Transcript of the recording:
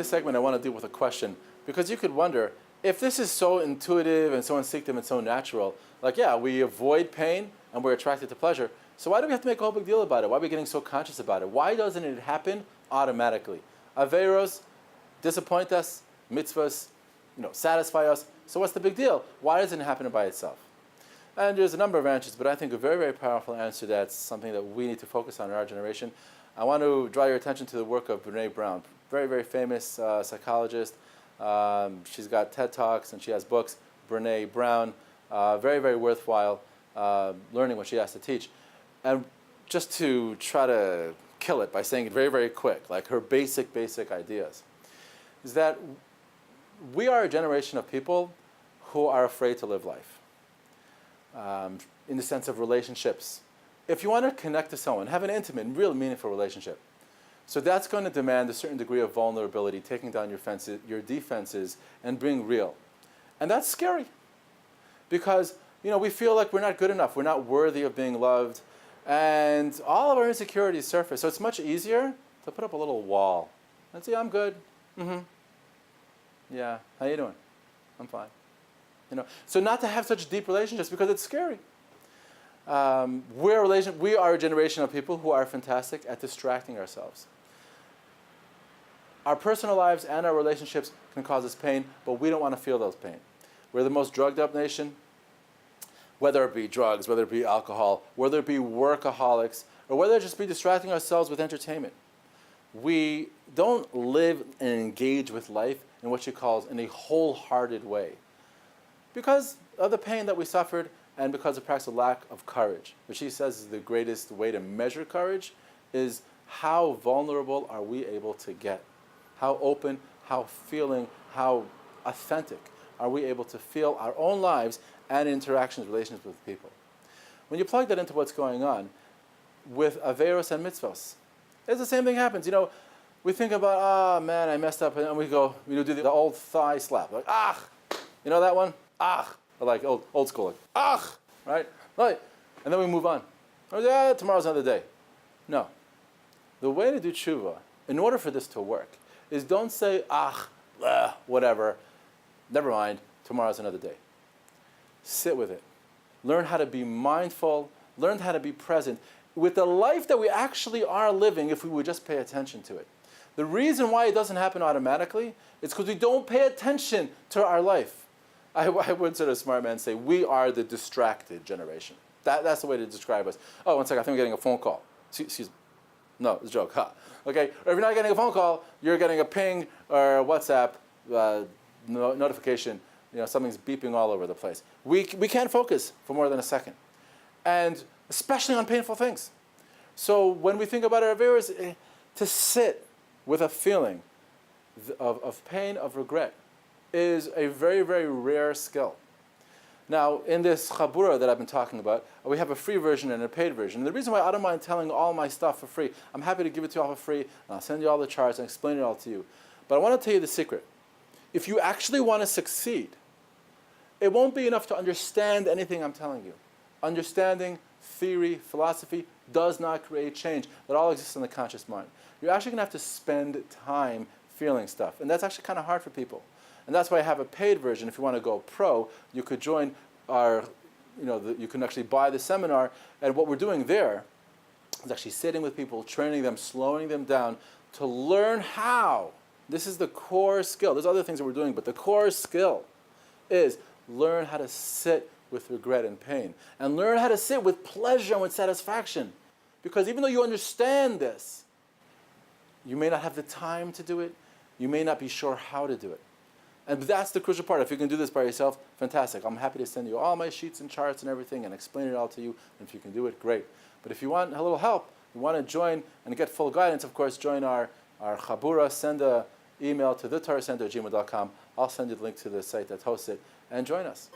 this segment, I want to deal with a question, because you could wonder, if this is so intuitive and so instinctive and so natural, like, yeah, we avoid pain and we're attracted to pleasure, so why do we have to make a whole big deal about it? Why are we getting so conscious about it? Why doesn't it happen automatically? Averos disappoint us, mitzvahs, satisfy us, so what's the big deal? Why doesn't it happen by itself? And there's a number of answers, but I think a very, very powerful answer that's something that we need to focus on in our generation. I want to draw your attention to the work of Brené Brown, very, very famous psychologist. She's got TED Talks and she has books. Brené Brown, very, very worthwhile learning what she has to teach. And just to try to kill it by saying it very, very quick, like her basic ideas, is that we are a generation of people who are afraid to live life. In the sense of relationships. If you want to connect to someone, have an intimate, real meaningful relationship, so that's going to demand a certain degree of vulnerability, taking down your defenses, and being real. And that's scary. Because, we feel like we're not good enough, we're not worthy of being loved, and all of our insecurities surface. So it's much easier to put up a little wall and say, I'm good. Yeah, how you doing? I'm fine. So not to have such deep relationships because it's scary. We are a generation of people who are fantastic at distracting ourselves. Our personal lives and our relationships can cause us pain, but we don't want to feel those pain. We're the most drugged up nation, whether it be drugs, whether it be alcohol, whether it be workaholics, or whether it just be distracting ourselves with entertainment. We don't live and engage with life in what she calls in a wholehearted way, because of the pain that we suffered and because of perhaps a lack of courage, which she says is the greatest way to measure courage, is how vulnerable are we able to get? How open, how feeling, how authentic are we able to feel our own lives and interactions, relations with people? When you plug that into what's going on with Averos and Mitzvos, it's the same thing happens. We think about, oh man, I messed up, and we go, do the old thigh slap, like, you know that one? Or like old school, like, right? And then we move on. Or, yeah, tomorrow's another day. No. The way to do tshuva, in order for this to work, is don't say, whatever, never mind, tomorrow's another day. Sit with it. Learn how to be mindful, learn how to be present with the life that we actually are living if we would just pay attention to it. The reason why it doesn't happen automatically is because we don't pay attention to our life. I would sort of smart man say we are the distracted generation. That's the way to describe us. Oh, one second, I think I'm getting a phone call. Excuse me. No, it's a joke. Okay, or if you're not getting a phone call, you're getting a ping or a WhatsApp notification. Something's beeping all over the place. We can't focus for more than a second, and especially on painful things. So when we think about our viewers, to sit with a feeling of pain, of regret, is a very, very rare skill. Now, in this Chabura that I've been talking about, we have a free version and a paid version. And the reason why I don't mind telling all my stuff for free, I'm happy to give it to you all for free, and I'll send you all the charts and explain it all to you. But I want to tell you the secret. If you actually want to succeed, it won't be enough to understand anything I'm telling you. Understanding, theory, philosophy does not create change. That all exists in the conscious mind. You're actually going to have to spend time feeling stuff. And that's actually kind of hard for people. And that's why I have a paid version. If you want to go pro, you could join our, you can actually buy the seminar. And what we're doing there is actually sitting with people, training them, slowing them down to learn how. This is the core skill. There's other things that we're doing, but the core skill is learn how to sit with regret and pain. And learn how to sit with pleasure and with satisfaction. Because even though you understand this, you may not have the time to do it. You may not be sure how to do it. And that's the crucial part. If you can do this by yourself, fantastic. I'm happy to send you all my sheets and charts and everything and explain it all to you. And if you can do it, great. But if you want a little help, you want to join and get full guidance, of course, join our Chabura. Send an email to thetorahcenter@gmail.com. I'll send you the link to the site that hosts it, and join us.